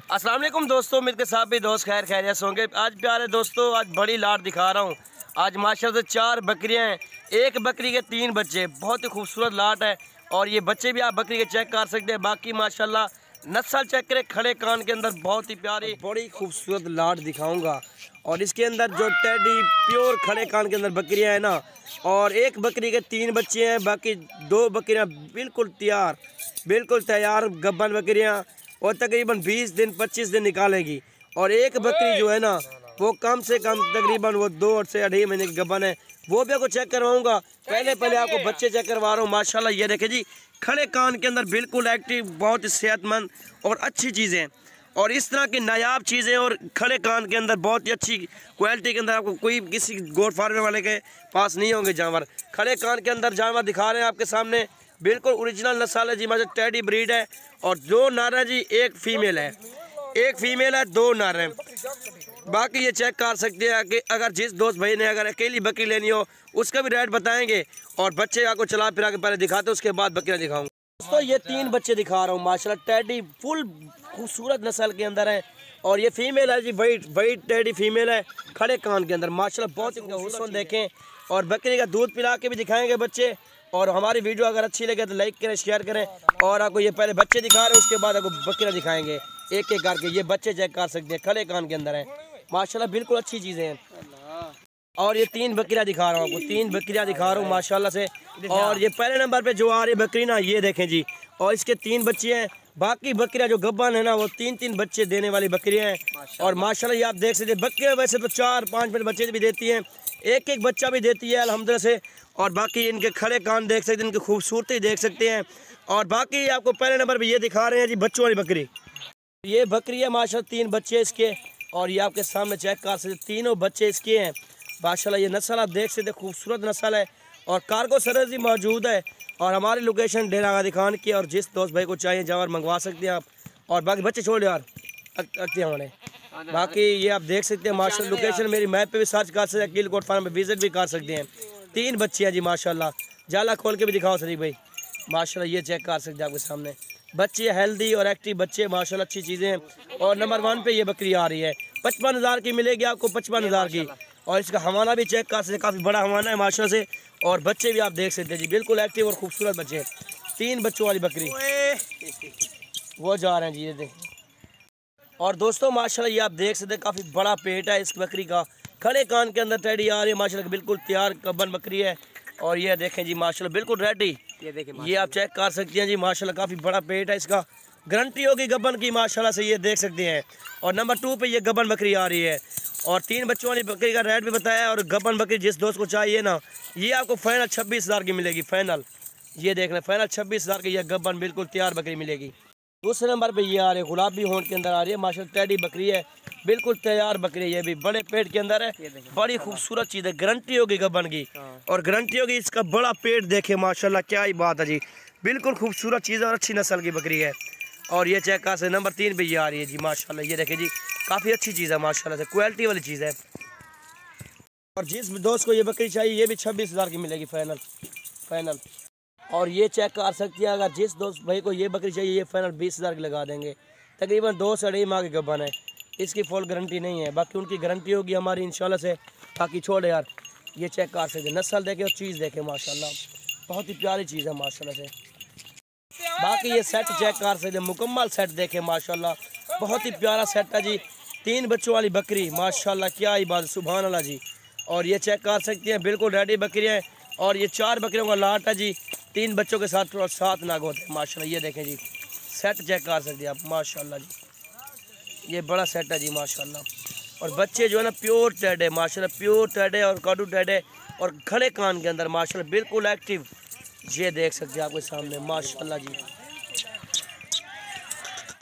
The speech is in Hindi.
अस्सलाम वालेकुम दोस्तों, मिलके साहब भी दोस्त खैर खैरियत होंगे। आज प्यारे दोस्तों, आज बड़ी लाट दिखा रहा हूँ। आज माशाल्लाह से 4 बकरियाँ हैं, एक बकरी के 3 बच्चे, बहुत ही खूबसूरत लाट है। और ये बच्चे भी आप बकरी के चेक कर सकते हैं। बाकी माशाल्लाह नस्ल चेक करें, खड़े कान के अंदर बहुत ही प्यारी बड़ी खूबसूरत लाट दिखाऊंगा। और इसके अंदर जो टेडी प्योर खड़े कान के अंदर बकरियां हैं ना, और एक बकरी के 3 बच्चे हैं, बाकी 2 बकरियां बिल्कुल तैयार गब्बन बकरियां, और तकरीबन 20 दिन 25 दिन निकालेगी। और एक बकरी जो है ना, वो कम से कम तकरीबन वो 2 से 2.5 महीने की गब्बन है। वो भी आपको चेक करवाऊंगा। पहले आपको बच्चे चेक करवा रहा हूँ। माशाल्लाह ये देखे जी, खड़े कान के अंदर बिल्कुल एक्टिव, बहुत ही सेहतमंद और अच्छी चीज़ें। और इस तरह की नायाब चीज़ें और खड़े कान के अंदर बहुत ही अच्छी क्वालिटी के अंदर आपको कोई किसी गोट फार्म वाले के पास नहीं होंगे जानवर। खड़े कान के अंदर जानवर दिखा रहे हैं आपके सामने, बिल्कुल ओरिजिनल नस्ल है जी। मतलब टेडी ब्रीड है। और 2 नर है जी, एक फीमेल है, 2 नर हैं। बाकी ये चेक कर सकते हैं कि अगर जिस दोस्त भाई ने अगर अकेली बकरी लेनी हो, उसका भी रेट बताएंगे। और बच्चे आपको चला फिरा के पहले दिखाते, उसके बाद बकरियाँ दिखाऊंगा। दोस्तों ये 3 बच्चे दिखा रहा हूँ, माशाल्लाह टेडी फुल खूबसूरत नस्ल के अंदर है। और ये फीमेल है जी, वाइट टेडी फीमेल है, खड़े कान के अंदर माशाल्लाह बहुत ही खूबसूरत देखें। और बकरी का दूध पिला के भी दिखाएंगे बच्चे। और हमारी वीडियो अगर अच्छी लगे तो लाइक करें, शेयर करें। और आपको ये पहले बच्चे दिखा रहे हैं, उसके बाद आपको बकरियाँ दिखाएंगे एक एक करके। ये बच्चे चेक कर सकते हैं, खड़े कान के अंदर हैं माशाल्लाह, बिल्कुल अच्छी चीज़ें हैं। और ये 3 बकरियाँ दिखा रहा हूँ आपको, 3 बकरियाँ दिखा रहा हूँ माशाल्लाह से। और ये पहले नंबर पे जो आ रही बकरी ना, ये देखें जी, और इसके 3 बच्चे हैं। बाकी बकरियाँ जो गब्बन है ना, वो 3-3 बच्चे देने वाली बकरियाँ हैं। और माशाल्लाह ये आप देख सकते हैं, बकरियाँ वैसे तो 4-5 बच्चे भी देती हैं, एक एक बच्चा भी देती है अल्हम्दुलिल्लाह से। और बाकी इनके खड़े कान देख सकते हैं, इनकी खूबसूरती देख सकते हैं। और बाकी आपको पहले नंबर पे ये दिखा रहे हैं जी, बच्चों वाली बकरी। ये बकरी है माशाल्लाह, 3 बच्चे इसके। और ये आपके सामने चेक कर सकते, तीनों बच्चे इसके हैं माशाल्लाह। ये नस्ल आप देख सकते, खूबसूरत नस्ल है। और कार्गो सर्विस भी मौजूद है। और हमारी लोकेशन डेरा गाजी खान की। और जिस दोस्त भाई को चाहिए जानवर मंगवा सकते हैं आप। और बाकी बच्चे छोड़ यार अगते हमारे। बाकी ये आप देख सकते हैं माशाल्लाह, लोकेशन मेरी मैप पे भी सर्च कर सकते हैं, कील कोट फार्म पे विजिट भी कर सकते हैं। 3 बच्चे हैं जी माशाल्लाह। जाला खोल के भी दिखाओ सरीफ भाई, माशाल्लाह ये चेक कर सकते हैं आपके सामने। बच्चे हेल्दी और एक्टिव बच्चे माशाल्लाह, अच्छी चीज़ें हैं। और नंबर 1 पे ये बकरी आ रही है, 55,000 की मिलेगी आपको, 55,000 की। और इसका हवाना भी चेक कर सकते हैं, काफ़ी बड़ा हवाना है माशाल्लाह से। और बच्चे भी आप देख सकते हैं जी, बिल्कुल एक्टिव और खूबसूरत बच्चे हैं। 3 बच्चों वाली बकरी वो जा रहे हैं जी, ये देख। और दोस्तों माशाल्लाह ये आप देख सकते हैं, काफ़ी बड़ा पेट है इस बकरी का। खड़े कान के अंदर टेडी आ रही है माशाल्लाह, बिल्कुल तैयार गब्बन बकरी है। और ये देखें जी माशाल्लाह, बिल्कुल रेडी। ये देखें, ये आप चेक कर सकते हैं जी माशाल्लाह, काफ़ी बड़ा पेट है इसका। गारंटी होगी गब्बन की माशाल्लाह से, ये देख सकते हैं। और नंबर 2 पे ये गब्बन बकरी आ रही है। और 3 बच्चों वाली बकरी का रेट भी बताया। और गब्बन बकरी जिस दोस्त को चाहिए ना, ये आपको फाइनल 26,000 की मिलेगी, फाइनल। ये देख लें, फाइनल 26,000 की ये गब्बन बिल्कुल तैयार बकरी मिलेगी। दूसरे नंबर पे ये आ रही है, गुलाबी होंठ के अंदर आ रही है माशाल्लाह, टेडी बकरी है, बिल्कुल तैयार बकरी है। ये भी बड़े पेट के अंदर है, बड़ी खूबसूरत चीज़ है। गारंटी होगी गब्बन की। और गारंटी होगी इसका बड़ा पेट देखे माशाल्लाह, क्या ही बात है जी, बिल्कुल खूबसूरत चीज़ है और अच्छी नस्ल की बकरी है। और ये चेक कर से नंबर 3 पे ये आ रही है जी माशाल्लाह, ये देखे जी, काफ़ी अच्छी चीज़ है माशाल्लाह से, क्वालिटी वाली चीज़ है। और जिस दोस्त को ये बकरी चाहिए, ये भी 26,000 की मिलेगी, फाइनल। और ये चेक कर सकती है, अगर जिस दोस्त भाई को ये बकरी चाहिए, ये फाइनल 20,000 की लगा देंगे। तकरीबन 2 से 2.5 माह की गब्बन है, इसकी फुल गारंटी नहीं है। बाकी उनकी गारंटी होगी हमारी इंशाल्लाह से। बाकी छोड़ यार, ये चेक कर सकते, नस्ल देखे और चीज़ देखे माशाल्लाह, बहुत ही प्यारी चीज़ है माशाल्लाह से। बाकी ये सेट चेक कर सकते, मुकम्मल सेट देखे माशाल्लाह, बहुत ही प्यारा सेट है जी। 3 बच्चों वाली बकरी माशाल्लाह, क्या ही बात, सुभान अल्लाह जी। और ये चेक कर सकते हैं, बिल्कुल रेडी बकरियाँ हैं। और ये 4 बकरियों का लाट है जी, 3 बच्चों के साथ 7 नाग होते हैं माशाल्लाह। ये देखें जी, सेट चेक कर सकते हैं आप माशाल्लाह जी, ये बड़ा सेट है जी माशाल्लाह। और बच्चे जो है ना, प्योर टेड है माशाल्लाह, प्योर टेड है और काडू टेड है। और खड़े कान के अंदर माशाल्लाह, बिल्कुल एक्टिव। ये देख सकते हैं आपके सामने माशाल्लाह जी।